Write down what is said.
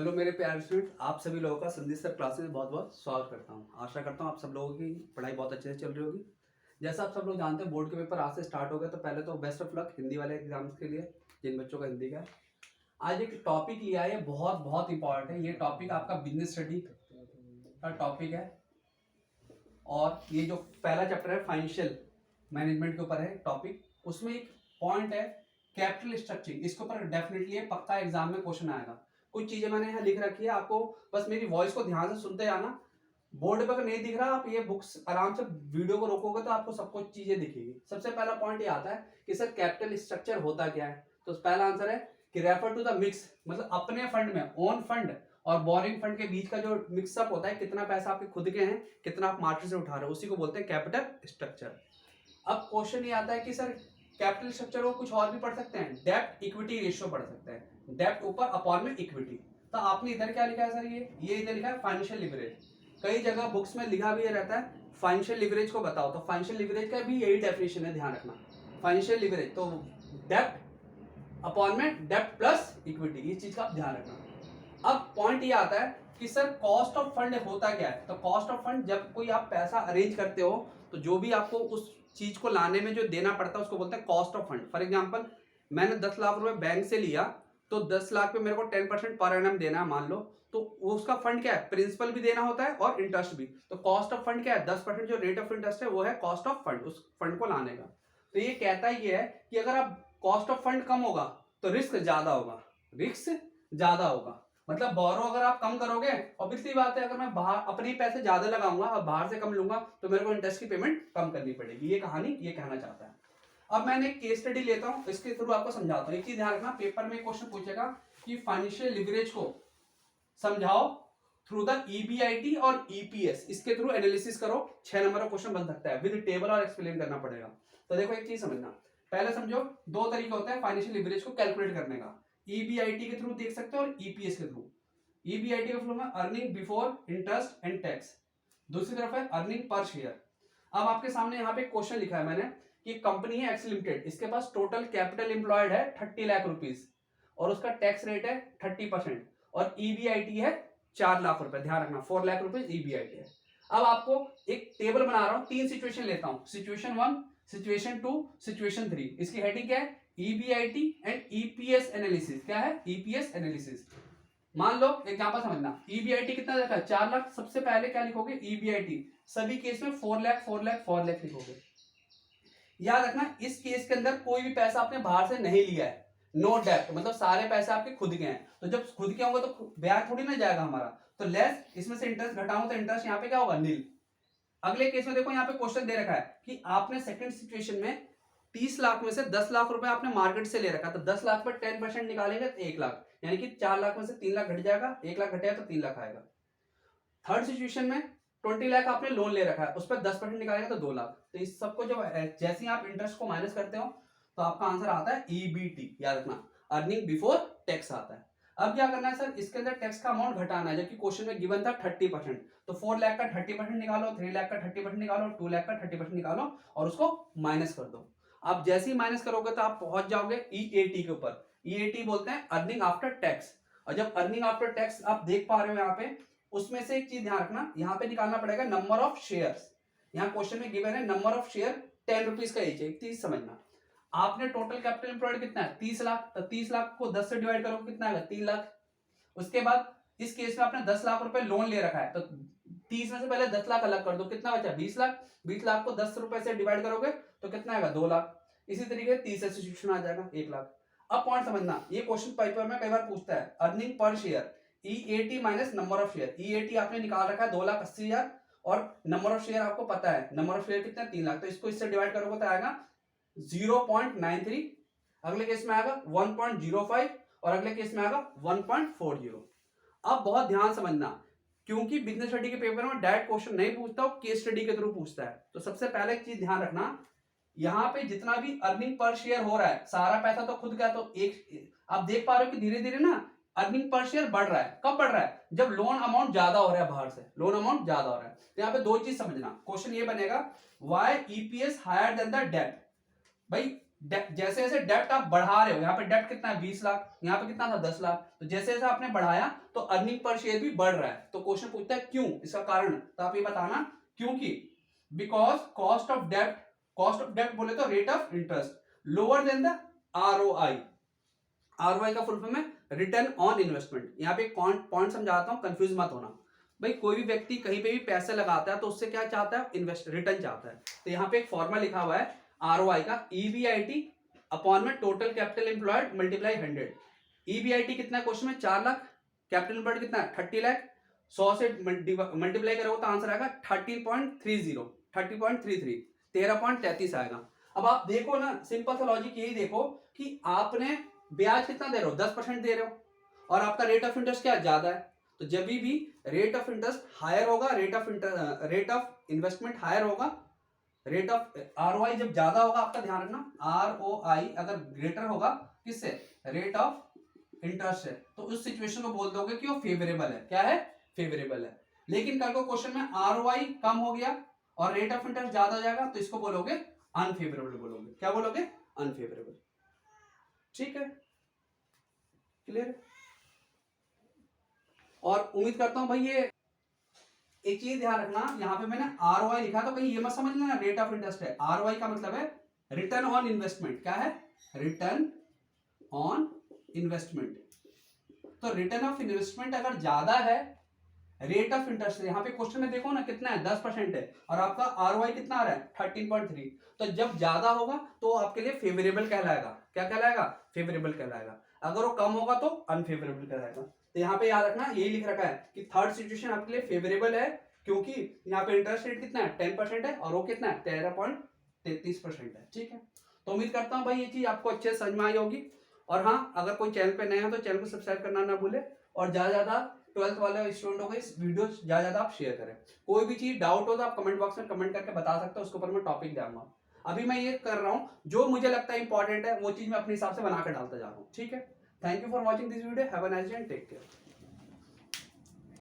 Hello मेरे प्यारे student, आप सभी लोगों का संदीप सर क्लासेस में बहुत बहुत स्वागत करता हूं। आशा करता हूं आप सब लोगों की पढ़ाई बहुत अच्छे से चल रही होगी। जैसा आप सब लोग जानते हैं, बोर्ड के पेपर आज से स्टार्ट हो गए, तो पहले तो बेस्ट ऑफ लक हिंदी वाले एग्जाम्स के लिए, जिन बच्चों का हिंदी का है। आज एक टॉपिक लिया है, ये बहुत बहुत इंपॉर्टेंट है। ये टॉपिक आपका बिजनेस स्टडी का टॉपिक है और ये जो पहला चैप्टर है फाइनेंशियल मैनेजमेंट के ऊपर है टॉपिक। उसमें एक पॉइंट है कैपिटल स्ट्रक्चरिंग, इसके ऊपर डेफिनेटली पक्का एग्जाम में क्वेश्चन आएगा। कुछ चीजें मैंने यहाँ लिख रखी है, आपको बस मेरी वॉइस को ध्यान से सुनते जाना। बोर्ड पर नहीं दिख रहा, आप ये बुक्स आराम से वीडियो को रोकोगे तो आपको सब कुछ चीजें दिखेगी। सबसे पहला पॉइंट ये आता है कि सर कैपिटल स्ट्रक्चर होता क्या है। तो पहला आंसर है कि रेफर टू द मिक्स, मतलब अपने फंड में, ओन फंड और बोरिंग फंड के बीच का जो मिक्सअप होता है, कितना पैसा आपके खुद के हैं, कितना आप मार्केट से उठा रहे हो, उसी को बोलते हैं कैपिटल स्ट्रक्चर। अब क्वेश्चन ये आता है कि सर कैपिटल स्ट्रक्चर को कुछ और भी पढ़ सकते हैं, डेब्ट इक्विटी रेशियो पढ़ सकते हैं, डेब्ट ऊपर अपॉन में इक्विटी। तो आपने इधर क्या लिखा है सर, ये इधर लिखा है फाइनेंशियल लिवरेज। कई जगह बुक्स में लिखा भी रहता है फाइनेंशियल लिवरेज को बताओ, तो फाइनेंशियल लिवरेज का भी यही डेफिनेशन है, ध्यान रखना। फाइनेंशियल लिवरेज तो डेब्ट अपॉन में डेब्ट प्लस इक्विटी, इस चीज का आप ध्यान रखना। अब पॉइंट ये आता है कि सर कॉस्ट ऑफ फंड होता क्या है। तो कॉस्ट ऑफ फंड, जब कोई आप पैसा अरेंज करते हो तो जो भी आपको उस चीज को लाने में जो देना पड़ता है उसको बोलते हैं cost of fund. For example, मैंने 10 लाख रुपए बैंक से लिया, तो 10 लाख पे मेरे को 10% पर एनम देना है मान लो, तो उसका फंड क्या है, प्रिंसिपल भी देना होता है और इंटरेस्ट भी। तो कॉस्ट ऑफ फंड क्या है, 10% जो रेट ऑफ इंटरेस्ट है वो है कॉस्ट ऑफ फंड, उस फंड को लाने का। तो ये कहता ही है कि अगर आप कॉस्ट ऑफ फंड कम होगा तो रिस्क ज्यादा होगा, रिस्क ज्यादा होगा। मतलब बोरो अगर आप कम करोगे, ऑब्वियसली बात है, अगर मैं बाहर अपने पैसे ज्यादा लगाऊंगा और बाहर से कम लूंगा तो मेरे को इंटरेस्ट की पेमेंट कम करनी पड़ेगी। ये कहानी ये कहना चाहता है। अब मैंने एक केस स्टडी लेता हूं, इसके थ्रू आपको समझाता हूं। एक चीज ध्यान रखना, पेपर में क्वेश्चन पूछेगा कि फाइनेंशियल लिवरेज को समझाओ थ्रू द ईबीआईटी और ईपीएस, इसके थ्रू एनालिसिस करो। 6 नंबर का क्वेश्चन बन सकता है, विद टेबल और एक्सप्लेन करना पड़ेगा। तो देखो एक चीज समझना, पहले समझो दो तरीका होता है फाइनेंशियल लिवरेज को कैलकुलेट करने का। ईबीआईटी के थ्रू देख सकते हो और ईपीएस के थ्रू। ईबीआईटी का फुल फॉर्म है earning before interest and tax, दूसरी तरफ है अर्निंग पर शेयर। अब आपके सामने यहाँ पे क्वेश्चन लिखा है मैंने कि कंपनी है एक्स लिमिटेड, इसके पास टोटल कैपिटल एम्प्लॉयड है 30 लाख रुपीस और उसका टैक्स रेट है 30% और ईबीआईटी है 4 लाख रुपए। ध्यान रखना 4 लाख रुपए ईबीआईटी है। अब आपको एक टेबल बना रहा हूं, 3 सिचुएशन लेता हूं, सिचुएशन 1, सिचुएशन 2, सिचुएशन 3। इसकी हेडिंग क्या है, ईबीआईटी एंड ईपीएस एनालिसिस। क्या है, ईपीएस एनालिसिस। मान लो एग्जांपल समझना, ईबीआईटी कितना देखा है, 4 लाख। सबसे पहले क्या लिखोगे, ईबीआईटी सभी केस में 4 लाख 4 लाख 4 लाख लिखोगे। याद रखना इस केस के अंदर कोई भी पैसा आपने बाहर से नहीं लिया है, नो डेब्ट, मतलब सारे पैसे आपके खुद के हैं। तो जब खुद के होंगे तो ब्याज थोड़ी ना जाएगा हमारा, तो लेस, इसमें से इंटरेस्ट घटाऊं तो इंटरेस्ट यहाँ पे क्या होगा, नील। अगले केस में देखो यहाँ पे क्वेश्चन दे रखा है कि आपने सेकंड सिचुएशन में 30 लाख में से 10 लाख रुपए आपने मार्केट से ले रखा, तो 10 लाख पर 10% निकालेंगे तो 1 लाख, यानी कि 4 लाख में से 3 लाख घट जाएगा, 1 लाख घटेगा तो 3 लाख आएगा। थर्ड सिचुएशन में 20 लाख आपने लोन ले रखा है, उस पर 10% निकालेंगे तो 2 लाख। तो इस सबको जब जैसे ही आप इंटरेस्ट को माइनस करते हो तो आपका आंसर आता है ईबीटी। याद रखना अर्निंग बिफोर टैक्स आता है। अब क्या करना है सर, इसके अंदर टैक्स का अमाउंट घटाना है, जबकि क्वेश्चन में गिवन था 30%। तो 4 लाख का 30% निकालो, 3 लाख का 30% निकालो, 2 लाख का 30% निकालो और उसको माइनस कर दो। अब जैसे ही माइनस करोगे तो आप पहुंच जाओगे ईएटी के ऊपर। ईएटी बोलते हैं अर्निंग आफ्टर टैक्स। और जब अर्निंग आफ्टर टैक्स आप देख पा रहे हो यहाँ पे, उसमें से एक चीज ध्यान रखना, यहाँ पे निकालना पड़ेगा नंबर ऑफ शेयर्स। यहाँ क्वेश्चन में गिवन है नंबर ऑफ शेयर 10 रुपीज का एच है। एक चीज समझना, आपने टोटल कैपिटल एम्प्लॉयड कितना है, 30 लाख, तो 30 लाख को 10 से डिवाइड करोगे कितना आएगा, 3 लाख। उसके बाद इस केस में आपने 10 लाख रुपए लोन ले रखा है, तो 30 में से पहले 10 लाख अलग कर दो, कितना बचा, 20 लाख। 20 लाख को 10 रुपए से डिवाइड करोगे तो कितना आएगा, 2 लाख। इसी तरीके से 30 सिचुएशन आ जाएगा, 1 लाख। अब पॉइंट समझना, ये क्वेश्चन पेपर में कई बार पूछता है earning per share, EAT minus number of share. EAT आपने निकाल रखा है 2,80,000 और नंबर ऑफ शेयर आपको पता है, नंबर ऑफ शेयर कितना है, 3 लाख। तो इसको इससे डिवाइड करोगे तो आएगा 0.93, अगले केस में आएगा 1.05 और अगले केस में आएगा 1.40। अब बहुत ध्यान समझना, क्योंकि बिजनेस स्टडी के पेपर में डायरेक्ट क्वेश्चन नहीं पूछता, वो केस स्टडी के थ्रू पूछता है। तो सबसे पहले एक चीज ध्यान रखना, यहाँ पे जितना भी अर्निंग पर शेयर हो रहा है सारा पैसा तो खुद का, तो एक आप देख पा रहे हो कि धीरे धीरे ना अर्निंग पर शेयर बढ़ रहा है। कब बढ़ रहा है, जब लोन अमाउंट ज्यादा हो रहा है, बाहर से लोन अमाउंट ज्यादा हो रहा है। तो यहाँ पे दो चीज समझना, क्वेश्चन ये बनेगा why EPS higher than the debt. भाई जैसे जैसे डेप्ट आप बढ़ा रहे हो, यहाँ पे डेप्ट कितना है 20 लाख, यहाँ पे कितना था 10 लाख, तो जैसे जैसे आपने बढ़ाया तो अर्निंग पर शेयर भी बढ़ रहा है। तो क्वेश्चन पूछता है क्यों, इसका कारण, तो आप ये बताना क्योंकि बिकॉज कॉस्ट ऑफ डेप्ट बोले तो rate of interest lower than the ROI. ROI का फुल फॉर्म है रिटर्न ऑन इन्वेस्टमेंट। यहाँ पे एक पॉइंट समझाता हूँ, कंफ्यूज मत होना भाई। कोई भी व्यक्ति कहीं पे भी पैसे लगाता है तो उससे क्या चाहता है, इन्वेस्ट रिटर्न चाहता है। तो यहाँ पे एक फॉर्मूला लिखा हुआ है आरओआई का, ईबीआईटी अपॉन में total capital employed multiply 100। EBIT कितना है क्वेश्चन में 4 लाख, कैपिटल एम्प्लॉयड कितना है 30 लाख, 100 से मल्टीप्लाई करोगे तो आंसर आएगा 13.33, 13.33 आएगा। अब आप देखो ना, सिंपल सा लॉजिक यही देखो कि आपने ब्याज कितना दे रहे हो, 10% दे रहे हो, और आपका रेट ऑफ इंटरेस्ट क्या ज्यादा है। तो जब भी रेट ऑफ इंटरेस्ट हायर होगा, रेट ऑफ इन्वेस्टमेंट हायर होगा, रेट ऑफ आरओआई जब ज्यादा होगा, आपका ध्यान रखना, आरओआई अगर ग्रेटर होगा किससे, रेट ऑफ इंटरेस्ट है, तो उस सिचुएशन को बोल दोगे कि वो फेवरेबल है। क्या है, फेवरेबल है। लेकिन कल को क्वेश्चन में आरओआई कम हो गया और रेट ऑफ इंटरेस्ट ज्यादा हो जाएगा, तो इसको बोलोगे अनफेवरेबल बोलोगे। क्या बोलोगे, अनफेवरेबल। ठीक है, क्लियर है। और उम्मीद करता हूं भाई ये एक चीज ध्यान रखना, यहाँ पे मैंने आरओआई लिखा तो कहीं ये मत समझ लेना रेट ऑफ इंटरेस्ट है। आरओआई का मतलब है रिटर्न ऑन इन्वेस्टमेंट। क्या है, रिटर्न ऑन इन्वेस्टमेंट। तो रिटर्न ऑफ इन्वेस्टमेंट अगर ज्यादा है, रेट ऑफ इंटरेस्ट, यहाँ पे क्वेश्चन में देखो ना कितना है 10% है, और आपका आरओआई कितना आ रहा है 13.3। तो जब ज्यादा होगा तो आपके लिए फेवरेबल कहलाएगा। क्या कहलाएगा, फेवरेबल कहलाएगा। अगर वो कम होगा तो अनफेवरेबल कहलाएगा। तो यहाँ पे याद रखना, यही लिख रखा है कि थर्ड सिचुएशन आपके लिए फेवरेबल है, क्योंकि यहाँ पे इंटरेस्ट रेट कितना है 10% है, और वो कितना है 13.33% है। ठीक है, तो उम्मीद करता हूँ भाई ये चीज आपको अच्छे से समझ में आई होगी। और हाँ, अगर कोई चैनल पे नए हैं तो चैनल को सब्सक्राइब करना ना भूले, और ज्यादा 12th वाले स्टूडेंटों को इस वीडियो ज्यादा आप शेयर करें। कोई भी चीज डाउट हो तो आप कमेंट बॉक्स में कमेंट करके बता सकते हो, उसके ऊपर मैं टॉपिक दूंगा। अभी मैं ये कर रहा हूँ, जो मुझे लगता है इंपॉर्टेंट है वो चीज मैं अपने हिसाब से बनाकर डालता जा रहा हूँ। ठीक है, thank you for watching this video, have a nice day and take care.